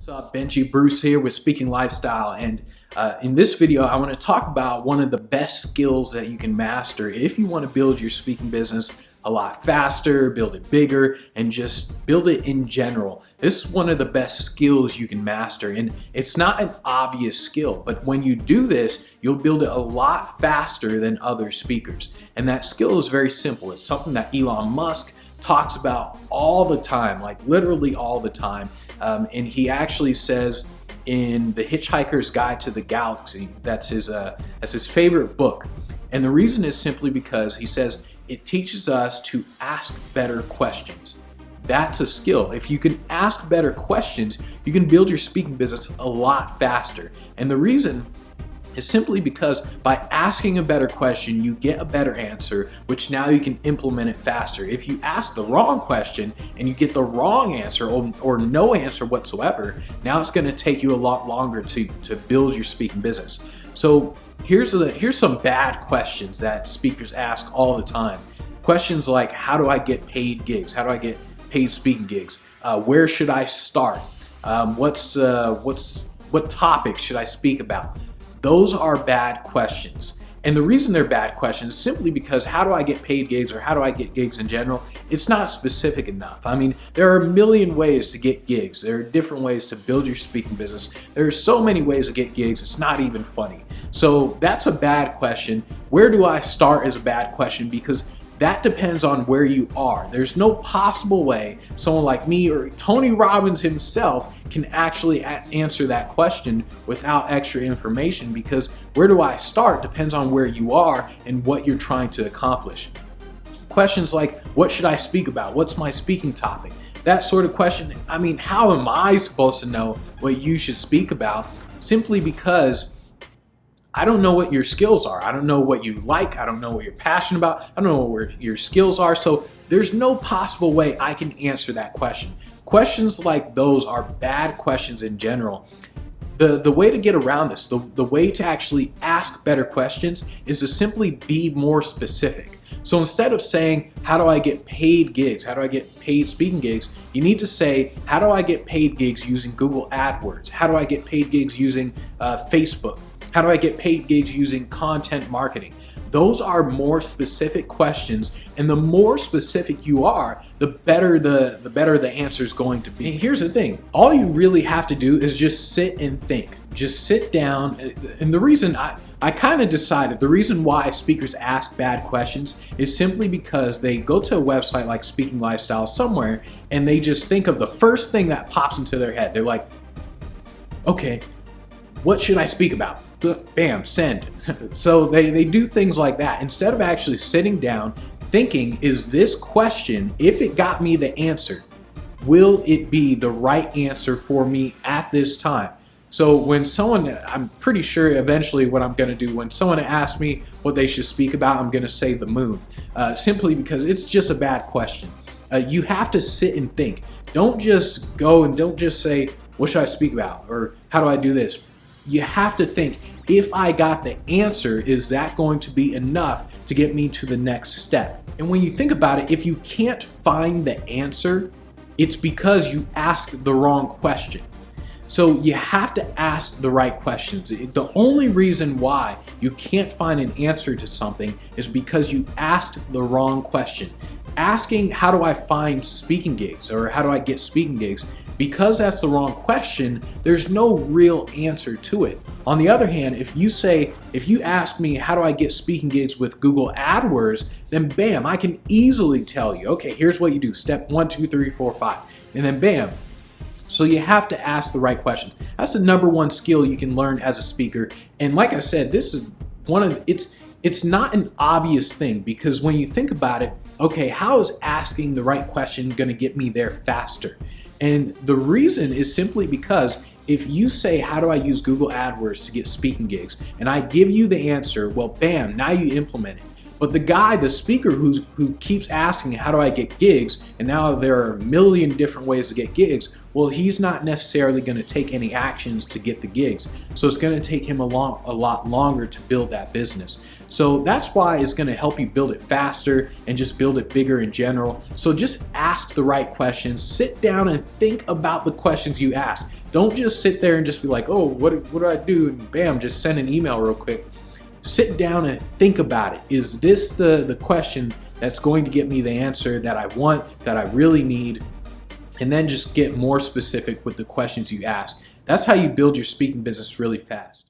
What's up, Benji Bruce here with Speaking Lifestyle, and in this video I want to talk about one of the best skills that you can master if you want to build your speaking business a lot faster, build it bigger, and just build it in general. This is one of the best skills you can master, and it's not an obvious skill, but when you do this, you'll build it a lot faster than other speakers. And that skill is very simple. It's something that Elon Musk talks about all the time, like literally all the time. And he actually says in The Hitchhiker's Guide to the Galaxy, that's his favorite book. And the reason is simply because he says it teaches us to ask better questions. That's a skill. If you can ask better questions, you can build your speaking business a lot faster. And the reason is simply because by asking a better question, you get a better answer, which now you can implement it faster. If you ask the wrong question and you get the wrong answer or no answer whatsoever, now it's going to take you a lot longer to build your speaking business. So here's some bad questions that speakers ask all the time. Questions like, how do I get paid gigs? How do I get paid speaking gigs? Where should I start? What topics should I speak about? Those are bad questions. And the reason they're bad questions is simply because how do I get paid gigs or how do I get gigs in general? It's not specific enough. I mean, there are a million ways to get gigs. There are different ways to build your speaking business. There are so many ways to get gigs, it's not even funny. So that's a bad question. Where do I start is a bad question because that depends on where you are. There's no possible way someone like me or Tony Robbins himself can actually answer that question without extra information, because where do I start depends on where you are and what you're trying to accomplish. Questions like, what should I speak about? What's my speaking topic? That sort of question, I mean, how am I supposed to know what you should speak about? Simply because I don't know what your skills are. I don't know what you like. I don't know what you're passionate about. I don't know where your skills are. So there's no possible way I can answer that question. Questions like those are bad questions in general. The way to get around this, the way to actually ask better questions is to simply be more specific. So instead of saying, how do I get paid gigs? How do I get paid speaking gigs? You need to say, how do I get paid gigs using Google AdWords? How do I get paid gigs using Facebook? How do I get paid gigs using content marketing? Those are more specific questions, and the more specific you are, the better the answer is going to be. And here's the thing, all you really have to do is just sit and think. Just sit down. And the reason I kind of decided, the reason why speakers ask bad questions is simply because they go to a website like Speaking Lifestyle somewhere and they just think of the first thing that pops into their head. They're like, okay, what should I speak about? Bam, send. So they do things like that instead of actually sitting down thinking, is this question, if it got me the answer, will it be the right answer for me at this time? So when someone, I'm pretty sure eventually what I'm going to do, when someone asks me what they should speak about, I'm going to say the moon, simply because it's just a bad question. You have to sit and think. Don't just go and don't just say, what should I speak about? Or how do I do this? You have to think, if I got the answer, is that going to be enough to get me to the next step? And when you think about it, if you can't find the answer, it's because you asked the wrong question. So you have to ask the right questions. The only reason why you can't find an answer to something is because you asked the wrong question. Asking, how do I find speaking gigs or how do I get speaking gigs? Because that's the wrong question, there's no real answer to it. On the other hand, if you ask me, how do I get speaking gigs with Google AdWords, then bam, I can easily tell you, okay, here's what you do, step 1, 2, 3, 4, 5, and then bam. So you have to ask the right questions. That's the number one skill you can learn as a speaker. And like I said, this is it's not an obvious thing, because when you think about it, okay, how is asking the right question going to get me there faster? And the reason is simply because if you say, how do I use Google AdWords to get speaking gigs? And I give you the answer, well, bam, now you implement it. But the speaker who keeps asking, how do I get gigs? And now there are a million different ways to get gigs. well, he's not necessarily going to take any actions to get the gigs. So it's going to take him a lot longer to build that business. So that's why it's going to help you build it faster and just build it bigger in general. So just ask the right questions. Sit down and think about the questions you ask. Don't just sit there and just be like, oh, what do I do? And bam, just send an email real quick. Sit down and think about it. Is this the question that's going to get me the answer that I want, that I really need? And then just get more specific with the questions you ask. That's how you build your speaking business really fast.